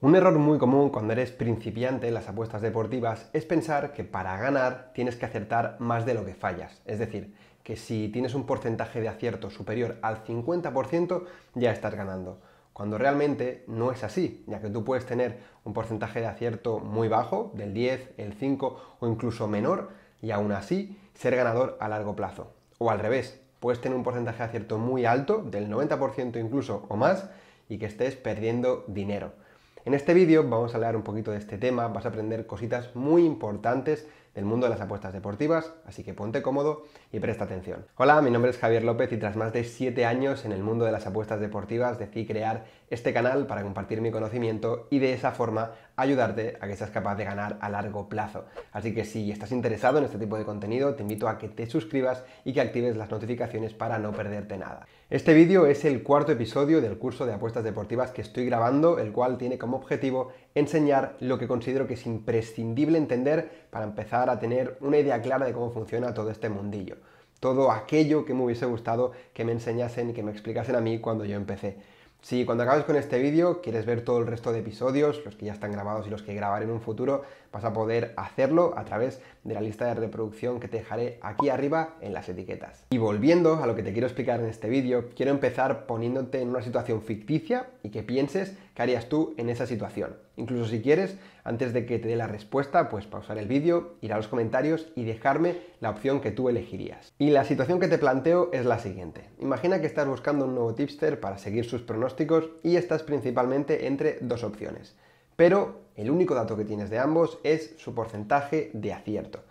Un error muy común cuando eres principiante en las apuestas deportivas es pensar que para ganar tienes que acertar más de lo que fallas. Es decir, que si tienes un porcentaje de acierto superior al 50% ya estás ganando. Cuando realmente no es así, ya que tú puedes tener un porcentaje de acierto muy bajo, del 10, el 5 o incluso menor, y aún así ser ganador a largo plazo. O al revés, puedes tener un porcentaje de acierto muy alto, del 90% incluso o más, y que estés perdiendo dinero. En este vídeo vamos a hablar un poquito de este tema, vas a aprender cositas muy importantes del mundo de las apuestas deportivas, así que ponte cómodo y presta atención. Hola, mi nombre es Javier López y tras más de 7 años en el mundo de las apuestas deportivas decidí crear este canal para compartir mi conocimiento y de esa forma ayudarte a que seas capaz de ganar a largo plazo. Así que si estás interesado en este tipo de contenido, te invito a que te suscribas y que actives las notificaciones para no perderte nada. Este vídeo es el cuarto episodio del curso de apuestas deportivas que estoy grabando, el cual tiene como objetivo enseñar lo que considero que es imprescindible entender para empezar a tener una idea clara de cómo funciona todo este mundillo. Todo aquello que me hubiese gustado que me enseñasen y que me explicasen a mí cuando yo empecé. Si cuando acabes con este vídeo quieres ver todo el resto de episodios, los que ya están grabados y los que grabaré en un futuro, vas a poder hacerlo a través de la lista de reproducción que te dejaré aquí arriba en las etiquetas. Y volviendo a lo que te quiero explicar en este vídeo, quiero empezar poniéndote en una situación ficticia y que pienses qué harías tú en esa situación. Incluso si quieres, antes de que te dé la respuesta, pues pausar el vídeo, ir a los comentarios y dejarme la opción que tú elegirías. Y la situación que te planteo es la siguiente. Imagina que estás buscando un nuevo tipster para seguir sus pronósticos y estás principalmente entre dos opciones. Pero el único dato que tienes de ambos es su porcentaje de acierto.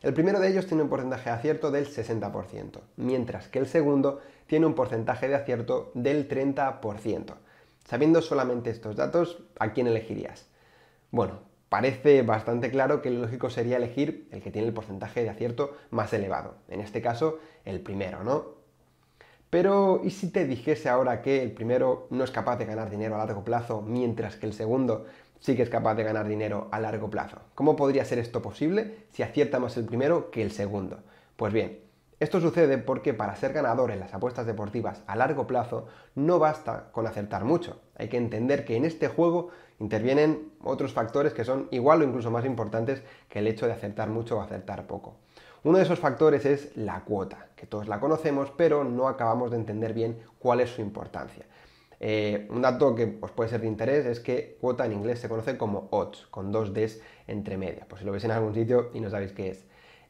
El primero de ellos tiene un porcentaje de acierto del 60%, mientras que el segundo tiene un porcentaje de acierto del 30%. Sabiendo solamente estos datos, ¿a quién elegirías? Bueno, parece bastante claro que lo lógico sería elegir el que tiene el porcentaje de acierto más elevado. En este caso, el primero, ¿no? Pero, ¿y si te dijese ahora que el primero no es capaz de ganar dinero a largo plazo, mientras que el segundo sí que es capaz de ganar dinero a largo plazo? ¿Cómo podría ser esto posible si acierta más el primero que el segundo? Pues bien, esto sucede porque para ser ganador en las apuestas deportivas a largo plazo no basta con acertar mucho. Hay que entender que en este juego intervienen otros factores que son igual o incluso más importantes que el hecho de acertar mucho o acertar poco. Uno de esos factores es la cuota, que todos la conocemos, pero no acabamos de entender bien cuál es su importancia. Un dato que os puede ser de interés es que cuota en inglés se conoce como odds, con dos Ds entre medias, por si lo veis en algún sitio y no sabéis qué es.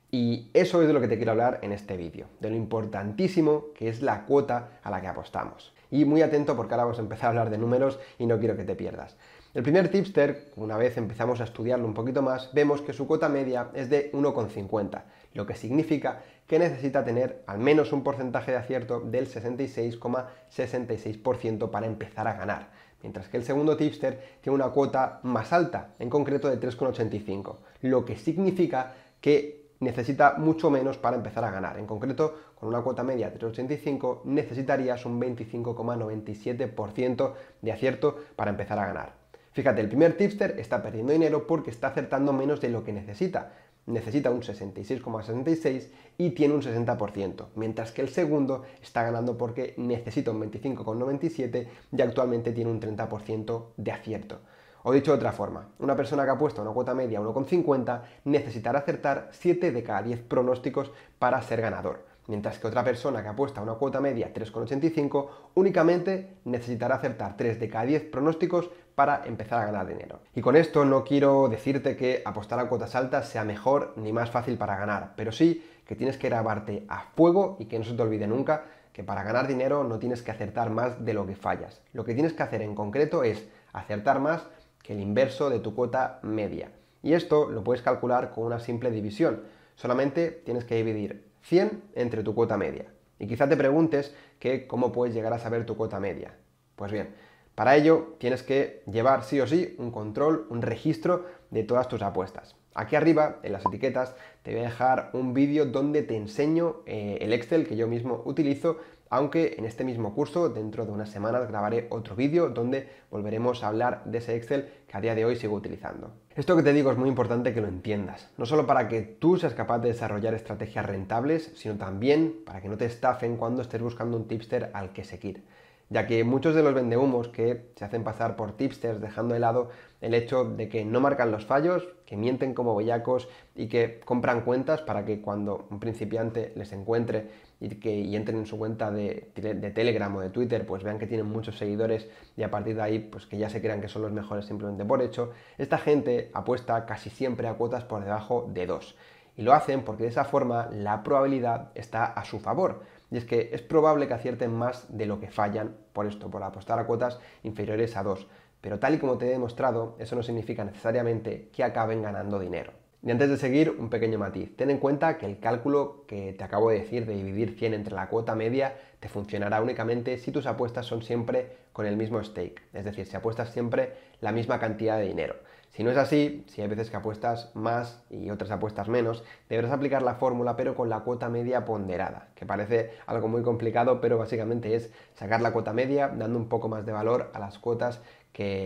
Y eso es de lo que te quiero hablar en este vídeo, de lo importantísimo que es la cuota a la que apostamos. Y muy atento porque ahora vamos a empezar a hablar de números y no quiero que te pierdas. El primer tipster, una vez empezamos a estudiarlo un poquito más, vemos que su cuota media es de 1,50, lo que significa que necesita tener al menos un porcentaje de acierto del 66,66% para empezar a ganar, mientras que el segundo tipster tiene una cuota más alta, en concreto de 3,85, lo que significa que necesita mucho menos para empezar a ganar. En concreto, con una cuota media de 3,85 necesitarías un 25,97% de acierto para empezar a ganar. Fíjate, el primer tipster está perdiendo dinero porque está acertando menos de lo que necesita. Necesita un 66,66 y tiene un 60%, mientras que el segundo está ganando porque necesita un 25,97 y actualmente tiene un 30% de acierto. O dicho de otra forma, una persona que apuesta una cuota media 1,50 necesitará acertar 7 de cada 10 pronósticos para ser ganador, mientras que otra persona que apuesta una cuota media 3,85 únicamente necesitará acertar 3 de cada 10 pronósticos para empezar a ganar dinero. Y con esto no quiero decirte que apostar a cuotas altas sea mejor ni más fácil para ganar, pero sí que tienes que grabarte a fuego y que no se te olvide nunca que para ganar dinero no tienes que acertar más de lo que fallas. Lo que tienes que hacer en concreto es acertar más que el inverso de tu cuota media. Y esto lo puedes calcular con una simple división. Solamente tienes que dividir 100 entre tu cuota media. Y quizá te preguntes que cómo puedes llegar a saber tu cuota media. Pues bien, para ello tienes que llevar sí o sí un control, un registro de todas tus apuestas. Aquí arriba, en las etiquetas, te voy a dejar un vídeo donde te enseño el Excel que yo mismo utilizo, aunque en este mismo curso, dentro de unas semanas, grabaré otro vídeo donde volveremos a hablar de ese Excel que a día de hoy sigo utilizando. Esto que te digo es muy importante que lo entiendas, no solo para que tú seas capaz de desarrollar estrategias rentables, sino también para que no te estafen cuando estés buscando un tipster al que seguir. ya que muchos de los vendehumos que se hacen pasar por tipsters dejando de lado el hecho de que no marcan los fallos, que mienten como bellacos y que compran cuentas para que cuando un principiante les encuentre y entren en su cuenta de Telegram o de Twitter, pues vean que tienen muchos seguidores y a partir de ahí pues que ya se crean que son los mejores simplemente por hecho. Esta gente apuesta casi siempre a cuotas por debajo de 2 y lo hacen porque de esa forma la probabilidad está a su favor. Y es que es probable que acierten más de lo que fallan por esto, por apostar a cuotas inferiores a 2. Pero tal y como te he demostrado, eso no significa necesariamente que acaben ganando dinero. Y antes de seguir, un pequeño matiz. Ten en cuenta que el cálculo que te acabo de decir de dividir 100 entre la cuota media te funcionará únicamente si tus apuestas son siempre con el mismo stake. Es decir, si apuestas siempre la misma cantidad de dinero. Si no es así, si hay veces que apuestas más y otras apuestas menos, deberás aplicar la fórmula pero con la cuota media ponderada, que parece algo muy complicado, pero básicamente es sacar la cuota media dando un poco más de valor a las cuotas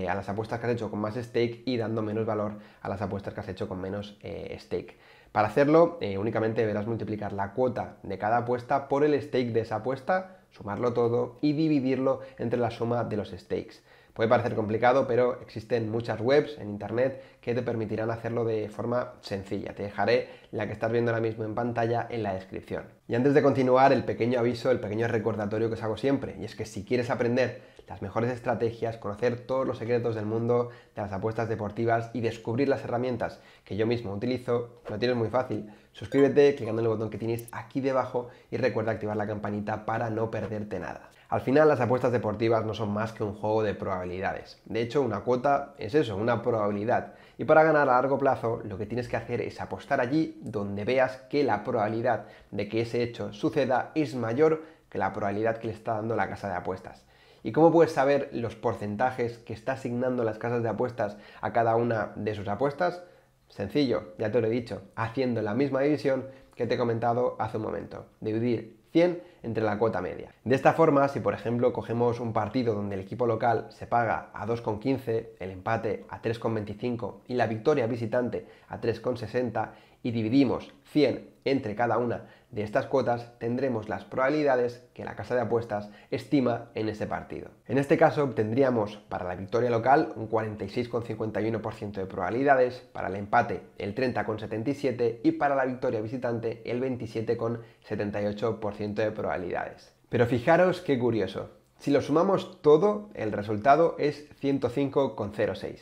a las apuestas que has hecho con más stake y dando menos valor a las apuestas que has hecho con menos stake. Para hacerlo, únicamente deberás multiplicar la cuota de cada apuesta por el stake de esa apuesta, sumarlo todo y dividirlo entre la suma de los stakes. Puede parecer complicado, pero existen muchas webs en internet que te permitirán hacerlo de forma sencilla. Te dejaré la que estás viendo ahora mismo en pantalla en la descripción. Y antes de continuar, el pequeño aviso, el pequeño recordatorio que os hago siempre, y es que si quieres aprender las mejores estrategias, conocer todos los secretos del mundo de las apuestas deportivas y descubrir las herramientas que yo mismo utilizo, lo tienes muy fácil. Suscríbete clicando en el botón que tienes aquí debajo y recuerda activar la campanita para no perderte nada. Al final, las apuestas deportivas no son más que un juego de probabilidades. De hecho, una cuota es eso, una probabilidad. Y para ganar a largo plazo, lo que tienes que hacer es apostar allí donde veas que la probabilidad de que ese hecho suceda es mayor que la probabilidad que le está dando la casa de apuestas. ¿Y cómo puedes saber los porcentajes que está asignando las casas de apuestas a cada una de sus apuestas? Sencillo, ya te lo he dicho, haciendo la misma división que te he comentado hace un momento. Dividir 100 entre la cuota media. De esta forma, si por ejemplo cogemos un partido donde el equipo local se paga a 2,15, el empate a 3,25 y la victoria visitante a 3,60 y dividimos 100 entre cada una de estas cuotas, tendremos las probabilidades que la casa de apuestas estima en ese partido. En este caso obtendríamos para la victoria local un 46,51% de probabilidades, para el empate el 30,77% y para la victoria visitante el 27,78% de probabilidades. Pero fijaros qué curioso, si lo sumamos todo, el resultado es 105,06%.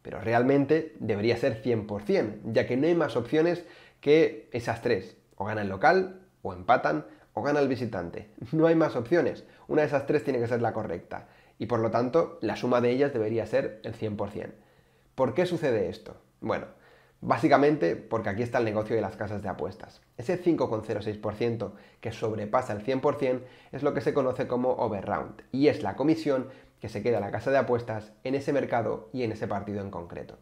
Pero realmente debería ser 100%, ya que no hay más opciones que esas tres. O gana el local, o empatan, o gana el visitante. No hay más opciones. Una de esas tres tiene que ser la correcta. Y por lo tanto, la suma de ellas debería ser el 100%. ¿Por qué sucede esto? Bueno, básicamente porque aquí está el negocio de las casas de apuestas. Ese 5,06% que sobrepasa el 100% es lo que se conoce como overround. Y es la comisión que se queda la casa de apuestas en ese mercado y en ese partido en concreto.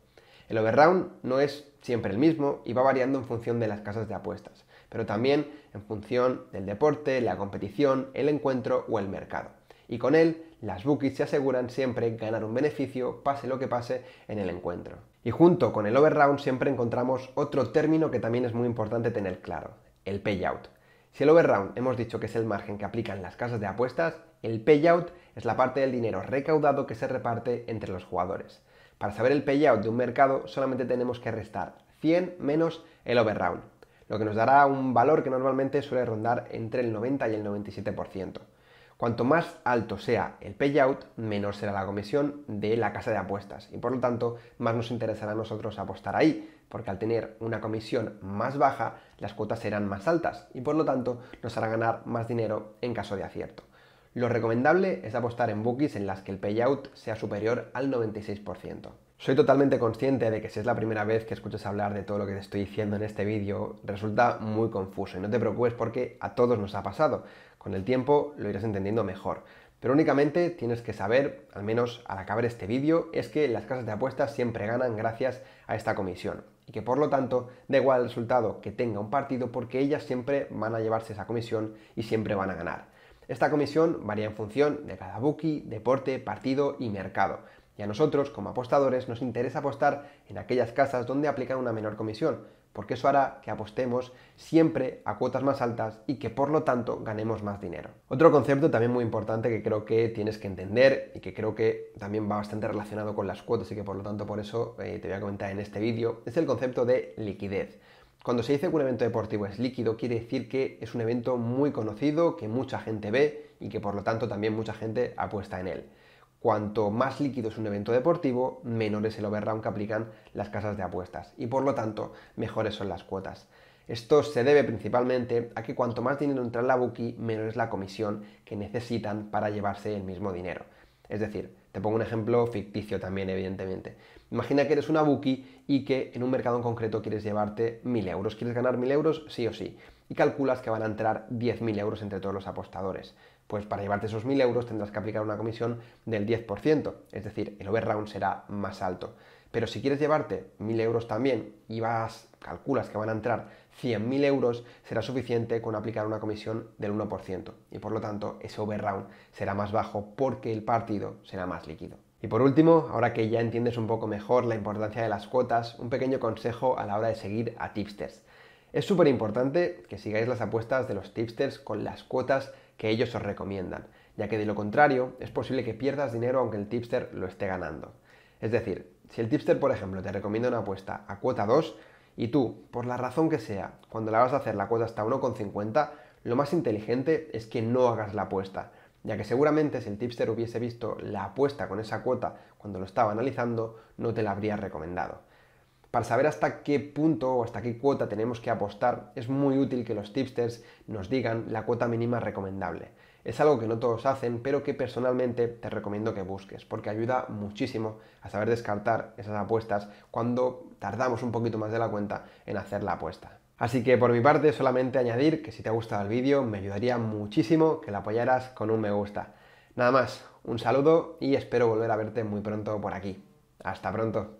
El overround no es siempre el mismo y va variando en función de las casas de apuestas, pero también en función del deporte, la competición, el encuentro o el mercado. Y con él, las bookies se aseguran siempre ganar un beneficio, pase lo que pase en el encuentro. Y junto con el overround siempre encontramos otro término que también es muy importante tener claro, el payout. Si el overround hemos dicho que es el margen que aplican las casas de apuestas, el payout es la parte del dinero recaudado que se reparte entre los jugadores. Para saber el payout de un mercado solamente tenemos que restar 100 menos el overround, lo que nos dará un valor que normalmente suele rondar entre el 90 y el 97%. Cuanto más alto sea el payout, menor será la comisión de la casa de apuestas y por lo tanto más nos interesará a nosotros apostar ahí, porque al tener una comisión más baja, las cuotas serán más altas y por lo tanto nos hará ganar más dinero en caso de acierto. Lo recomendable es apostar en bookies en las que el payout sea superior al 96%. Soy totalmente consciente de que si es la primera vez que escuchas hablar de todo lo que te estoy diciendo en este vídeo, resulta muy confuso y no te preocupes porque a todos nos ha pasado. Con el tiempo lo irás entendiendo mejor. Pero únicamente tienes que saber, al menos al acabar este vídeo, es que las casas de apuestas siempre ganan gracias a esta comisión y que por lo tanto da igual el resultado que tenga un partido porque ellas siempre van a llevarse esa comisión y siempre van a ganar. Esta comisión varía en función de cada bookie, deporte, partido y mercado. Y a nosotros, como apostadores, nos interesa apostar en aquellas casas donde aplican una menor comisión, porque eso hará que apostemos siempre a cuotas más altas y que por lo tanto ganemos más dinero. Otro concepto también muy importante que creo que tienes que entender y que creo que también va bastante relacionado con las cuotas y que por lo tanto por eso te voy a comentar en este vídeo, es el concepto de liquidez. Cuando se dice que un evento deportivo es líquido, quiere decir que es un evento muy conocido, que mucha gente ve y que por lo tanto también mucha gente apuesta en él. Cuanto más líquido es un evento deportivo, menor es el overround que aplican las casas de apuestas y por lo tanto mejores son las cuotas. Esto se debe principalmente a que cuanto más dinero entra en la bookie, menor es la comisión que necesitan para llevarse el mismo dinero. Es decir, te pongo un ejemplo ficticio también, evidentemente. Imagina que eres una bookie y que en un mercado en concreto quieres llevarte 1.000 euros. ¿Quieres ganar 1.000 euros? Sí o sí. Y calculas que van a entrar 10.000 euros entre todos los apostadores. Pues para llevarte esos 1.000 euros tendrás que aplicar una comisión del 10%, es decir, el overround será más alto. Pero si quieres llevarte 1.000 euros también y calculas que van a entrar 100.000 euros, será suficiente con aplicar una comisión del 1%. Y por lo tanto, ese overround será más bajo porque el partido será más líquido. Y por último, ahora que ya entiendes un poco mejor la importancia de las cuotas, un pequeño consejo a la hora de seguir a tipsters. Es súper importante que sigáis las apuestas de los tipsters con las cuotas que ellos os recomiendan, ya que de lo contrario es posible que pierdas dinero aunque el tipster lo esté ganando. Es decir, si el tipster, por ejemplo, te recomienda una apuesta a cuota 2 y tú, por la razón que sea, cuando la vas a hacer la cuota está a 1,50, lo más inteligente es que no hagas la apuesta, ya que seguramente si el tipster hubiese visto la apuesta con esa cuota cuando lo estaba analizando, no te la habría recomendado. Para saber hasta qué punto o hasta qué cuota tenemos que apostar, es muy útil que los tipsters nos digan la cuota mínima recomendable. Es algo que no todos hacen, pero que personalmente te recomiendo que busques, porque ayuda muchísimo a saber descartar esas apuestas cuando tardamos un poquito más de la cuenta en hacer la apuesta. Así que por mi parte solamente añadir que si te ha gustado el vídeo me ayudaría muchísimo que lo apoyaras con un me gusta. Nada más, un saludo y espero volver a verte muy pronto por aquí. Hasta pronto.